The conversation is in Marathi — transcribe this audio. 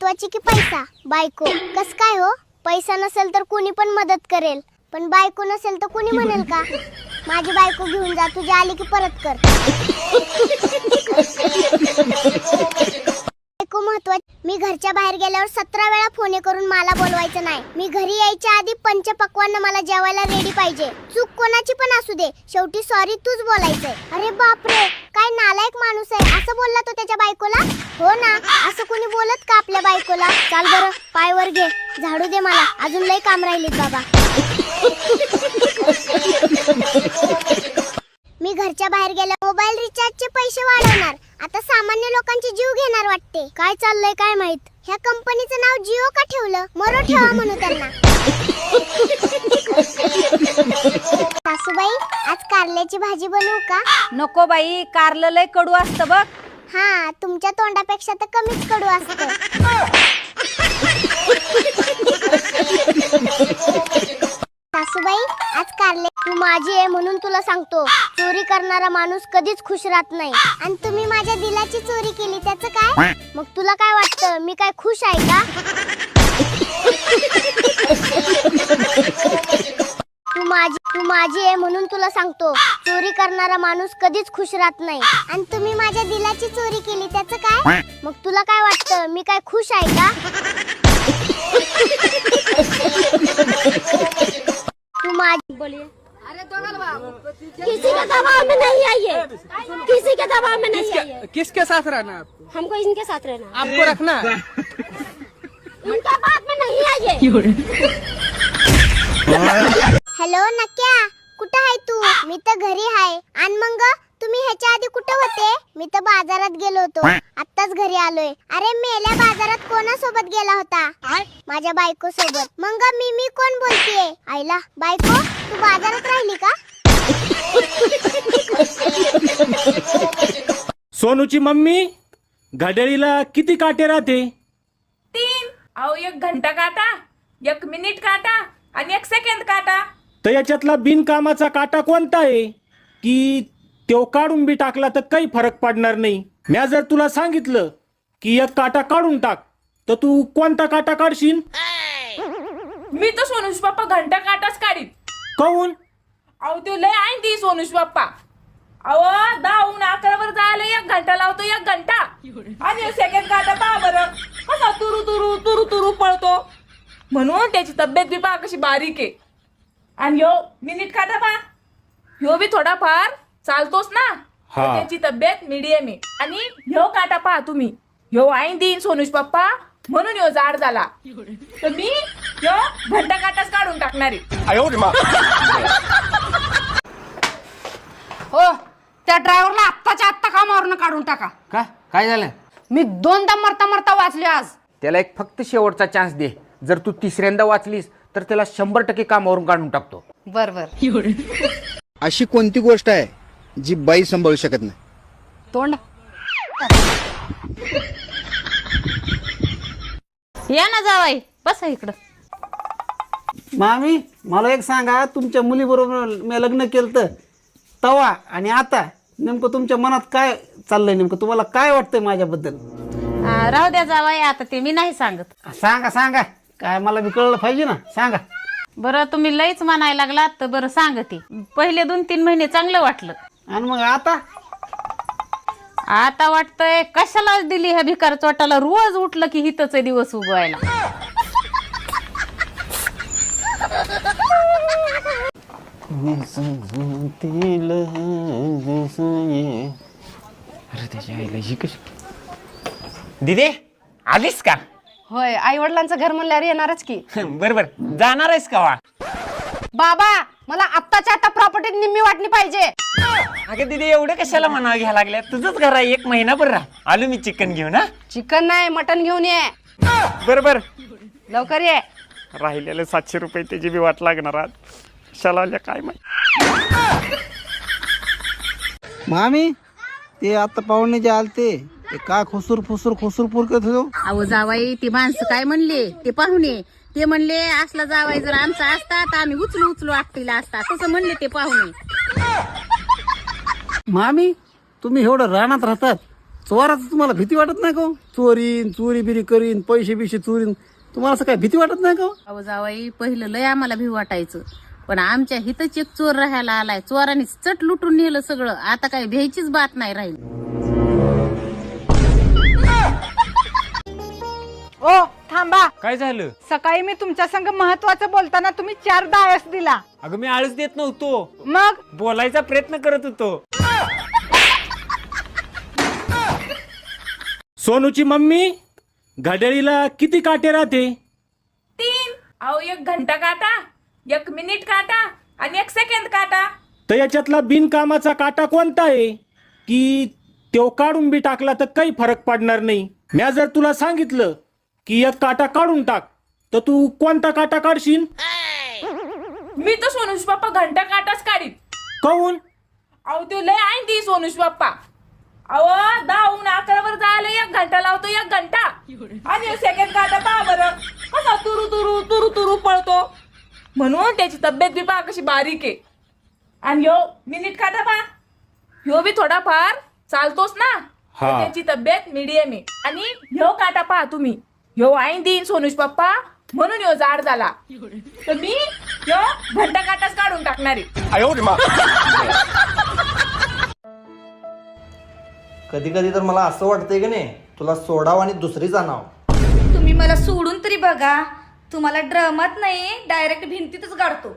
महत्वाची की पैसा? बायको. कस काय हो? पैसा नसेल तर कोणी पण मदत करेल, पण बायको नसेल तर कोणी म्हणेल का माझी बायको घेऊन जा, तुझी आली की परत कर. बायको महत्वाची. मी घरच्या बाहेर गेल्यावर 17 वेळा फोन करून मला बोलवायचं नाही. मी घरी यायच्या आधी पंचपक्वान्न मला जेवायला रेडी पाहिजे. चूक कोणाची पण असू दे, शेवटी सॉरी तूच बोलायचंय. अरे बापरे, काय नालायक माणूस आहे. असं बोलला तो त्याच्या बायकोला? हो ना, असं कोणी बोलत का आपल्या बायकोला? चाल बरं, पायवर घे, झाडू दे मला, अजून लय काम राहिलेत बाबा. मी घरच्या बाहेर गेल्या मोबाईल रिचार्जचे पैसे वाढवणार. आता सामान्य लोकांचे जीव घेणार वाटते. काय चाललंय काय माहित. ह्या कंपनीचं नाव जिओ का ठेवलं? मरो ठेवा म्हणू त्यांना. सासूबाई, आज कारल्याची भाजी बनवू का? नको बाई, कारलं लय कडू असतं बघ. हा, तुमच्या तोंडापेक्षा तर कमीच कडू असतं. सासूबाई, आज कारले. तू माझी आहे म्हणून तुला सांगतो, चोरी करणारा माणूस कधीच खुश राहत नाही. आणि तुम्ही माझ्या दिलाची चोरी केली, त्याचं काय? मग तुला काय वाटतं, मी काय खुश आहे का? तू माझी आहे म्हणून तुला सांगतो, चोरी करणारा माणूस कधीच खुश राहत नाही. आणि तुम्ही माझ्या दिलाची चोरी केली, त्याचं काय? मग तुला काय वाटतं, मी काय खुश आहे का? तू माझी. बोलिए. किसी के दबाव में नहीं आइए, किसी के दबाव में नहीं आइए. किसके साथ रहना है आपको? हमको इनके साथ रहना. आपको रखना है? उनका बात में नहीं आइए. हॅलो नक्या, कुठं आहे तू? मी तर घरी आहे. आणि मग तुम्ही ह्याच्या आधी कुठं होते? मी तर बाजारात गेलो होतो, आत्ताच घरी आलोय. अरे मेल्या बाजारात कोणासोबत गेला होता? माझ्या बायको सोबत. मग मी कोण बोलतेय? आईला बायको, तू बाजारात राहिली का? सोनूची मम्मी, घड्याळीला किती काटे राहते? 3. अहो, 1 घंटा काटा, 1 मिनिट काटा आणि 1 सेकंद काटा. तर याच्यातला बिनकामाचा काटा कोणता आहे की तो काढून बी टाकला तर काही फरक पडणार नाही? म्या जर तुला सांगितलं की 1 काटा काढून टाक, तर तू कोणता काटा काढशील? मी तर सोनूश पप्पा घंटा काटाच काढीत. काऊन? अहो, ते लय आहे ती सोनूश पप्पा. अहो, 10 11 वर जायला 1 घंटा लावतो, 1 घंटा. आणि सेकंड काटा पहा बरं, कसा तुरु तुरु तुरु तुरु पळतो. म्हणून त्याची तब्येत बी पहा कशी बारीक आहे. आणि ह्यो मिनिट काटा पहा, ह्यो बी थोडाफार चालतोच ना, हा. त्याची तब्येत मीडियम आहे. आणि ह्यो काटा पहा तुम्ही, ह्यो आईन देईन सोनूश पप्पा, म्हणून ह्यो जाड झाला. तर मी ह्यो घंटा काटाच काढून टाकणार आहे. हो, त्या ड्रायव्हरला आत्ताच्या आत्ता कामावरनं काढून टाका. का काय झालं? मी 2दा मरता मरता वाचले आज. त्याला एक फक्त शेवटचा चान्स दे. जर तू 3ऱ्यांदा वाचलीस तर त्याला 100% कामावरून काढून टाकतो. बर बर. अशी कोणती गोष्ट आहे जी बाई सांभाळू शकत नाही? तोंड. या ना जावाई, बसा इकडं. मामी, मला एक सांगा, तुमच्या मुलीबरोबर मी लग्न केलं तवा आणि आता नेमकं तुमच्या मनात काय चाललंय? नेमकं तुम्हाला काय वाटतंय माझ्याबद्दल? राहू द्या जावाई, आता ते मी नाही सांगत. सांगा सांगा, काय मला बी कळलं पाहिजे ना, सांगा. बरं, तुम्ही लईच म्हणायला लागलात तर बरं सांगते. पहिले 2-3 महिने चांगलं वाटलं, आणि मग आता आता वाटतंय कशाला दिली ह्या भिकार चोटाला. रोज उठलं की हितच दिवस उगवायला. अरे त्याच्या आईला ही कशी. दिदे, आलीस का? होय, आई वडिलांचं घर म्हणल्यावर येणारच की. बरोबर, जाणार आहेस का? बाबा, मला आत्ताच्या आता प्रॉपर्टी निम्मी वाटणी पाहिजे. अगं दिदे, एवढं कशाला म्हणावं घ्यायला लागल्या? तुझंच घर आहे, 1 महिनाभर राहा. आलो मी चिकन घेऊन. हा, चिकन नाही, मटन घेऊन ये. बरोबर, लवकर ये. राहिलेले 700 रुपये त्याची बी वाट लागणार आज. कशाला आल्या काय माहिती. मामी, ते आता पाहुणे जे आलते ते का खुसूर फुसूर करत होतो? अहो जावाई, ती माणसं काय म्हणले ते पाहुणे? ते म्हणले असला जावाई जर आमचा असता तर आम्ही उचलू आटतीला असता, तसं म्हणले ते पाहुणे. मामी, तुम्ही एवढं रानात राहतात, चोराचं तुम्हाला भीती वाटत नाही का हो? चोरी बिरी करीन, पैसे बिशे चोरीन, तुम्हाला असं काय भीती वाटत नाही का हो? अहो जावाई, पहिलं लय आम्हाला भी वाटायचं, पण आमच्या हितच एक चोर राहायला आलाय. चोरांनी चट लुटून नेलं सगळं. आता काही भ्यायचीच बात नाही राहिली. ओ थांबा. काय झालं? सकाळी मी तुमच्या संग महत्वाचं बोलताना तुम्ही 4 डायस दिला. अगं मी आळस देत नव्हतो, मग बोलायचा प्रयत्न करत होतो. सोनूची मम्मी, घड्याळीला किती काटे राहते? 3. अहो 1 घंटा काटा, 1 मिनिट काटा आणि 1 सेकंद काटा. तर याच्यातला बिनकामाचा काटा कोणता आहे की तो काढून बी टाकला तर काही फरक पडणार नाही? म्या जर तुला सांगितलं की एक काटा काढून टाक, तर तू कोणता काटा काढशील? मी तर सोनुष पप्पा घंटा काटाच काढीत. काऊन? अहो ते लय आहे ती सोनुष पप्पा. अहो 10 ऊन 11 वर जायला 1 घंटा लावतो, 1 घंटा आणि सेकंड काटा पहा बरं कसा तुरु तुरु तुरु तुरु पळतो. म्हणून त्याची तब्येत बी पहा कशी बारीक आहे. आणि ह्यो मिनिट काटा पहा, ह्यो बी थोडाफार चालतोच ना, हा. त्याची तब्येत मीडियम आहे. आणि ह्यो काटा पहा तुम्ही, ह्यो आईन देईन सोनुष पप्पा, म्हणून ह्यो जाड झाला. तर मी ह्यो घंटा काटाच काढून टाकणार आहे. कधी कधी तर मला असं वाटतंय की नाही, तुला सोडावं आणि दुसरी जाणावं. तुम्ही मला सोडून तरी बघा. तुम्हाला ड्रमात नाही, डायरेक्ट भिंतीतच गाडतो.